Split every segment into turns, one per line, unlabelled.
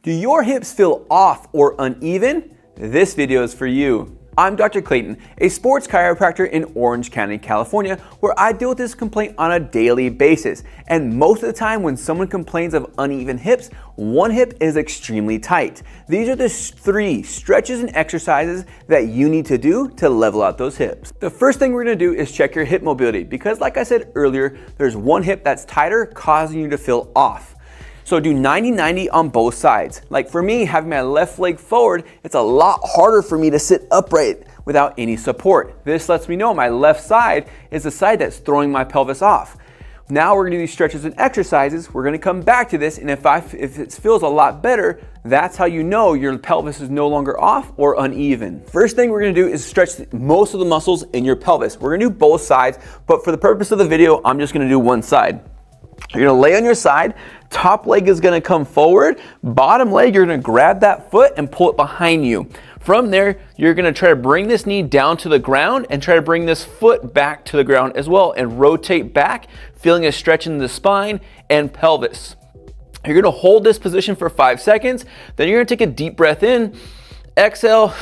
Do your hips feel off or uneven? This video is for you. I'm Dr. Clayton, a sports chiropractor in Orange County, California, where I deal with this complaint on a daily basis. And most of the time when someone complains of uneven hips, one hip is extremely tight. These are the 3 stretches and exercises that you need to do to level out those hips. The first thing we're gonna do is check your hip mobility because like I said earlier, there's one hip that's tighter causing you to feel off. So do 90-90 on both sides. Like for me, having my left leg forward, it's a lot harder for me to sit upright without any support. This lets me know my left side is the side that's throwing my pelvis off. Now we're gonna do these stretches and exercises. We're gonna come back to this, and if it feels a lot better, that's how you know your pelvis is no longer off or uneven. First thing we're gonna do is stretch most of the muscles in your pelvis. We're gonna do both sides, but for the purpose of the video, I'm just gonna do one side. You're gonna lay on your side, top leg is gonna come forward, bottom leg, you're gonna grab that foot and pull it behind you. From there, you're gonna try to bring this knee down to the ground and try to bring this foot back to the ground as well and rotate back, feeling a stretch in the spine and pelvis. You're gonna hold this position for 5 seconds, then you're gonna take a deep breath in, exhale,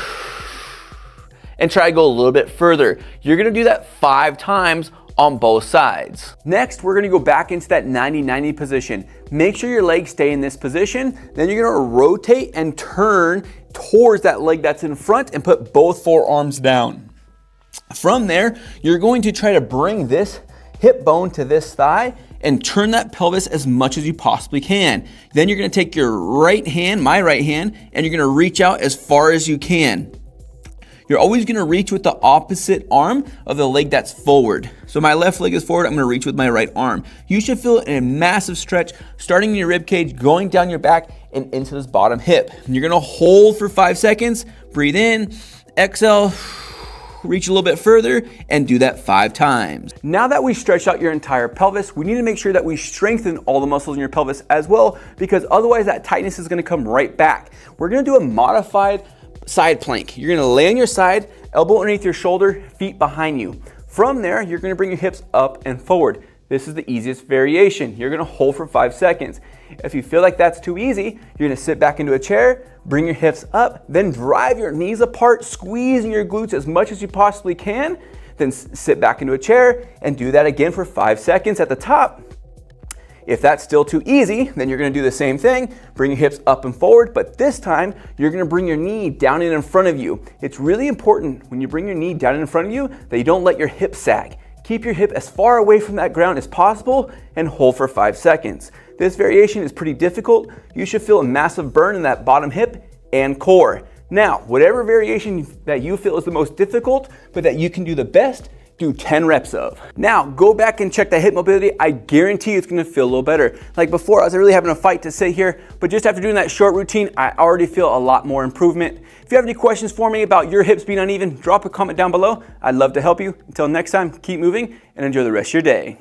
and try to go a little bit further. You're gonna do that 5 times on both sides. Next, we're gonna go back into that 90-90 position. Make sure your legs stay in this position. Then you're gonna rotate and turn towards that leg that's in front and put both forearms down. From there, you're going to try to bring this hip bone to this thigh and turn that pelvis as much as you possibly can. Then you're gonna take your right hand, my right hand, and you're gonna reach out as far as you can. You're always gonna reach with the opposite arm of the leg that's forward. So my left leg is forward, I'm gonna reach with my right arm. You should feel a massive stretch starting in your rib cage, going down your back and into this bottom hip. And you're gonna hold for 5 seconds, breathe in, exhale, reach a little bit further, and do that 5 times. Now that we stretched out your entire pelvis, we need to make sure that we strengthen all the muscles in your pelvis as well, because otherwise that tightness is gonna come right back. We're gonna do a modified side plank. You're gonna lay on your side, elbow underneath your shoulder, feet behind you. From there, you're gonna bring your hips up and forward. This is the easiest variation. You're gonna hold for 5 seconds. If you feel like that's too easy, you're gonna sit back into a chair, bring your hips up, then drive your knees apart, squeezing your glutes as much as you possibly can, then sit back into a chair and do that again for 5 seconds at the top. If that's still too easy, then you're gonna do the same thing, bring your hips up and forward, but this time you're gonna bring your knee down and in front of you. It's really important when you bring your knee down and in front of you that you don't let your hip sag. Keep your hip as far away from that ground as possible and hold for 5 seconds. This variation is pretty difficult. You should feel a massive burn in that bottom hip and core. Now, whatever variation that you feel is the most difficult, but that you can do the best, do 10 reps of. Now, go back and check that hip mobility. I guarantee it's gonna feel a little better. Like before, I was really having a fight to sit here, but just after doing that short routine, I already feel a lot more improvement. If you have any questions for me about your hips being uneven, drop a comment down below. I'd love to help you. Until next time, keep moving and enjoy the rest of your day.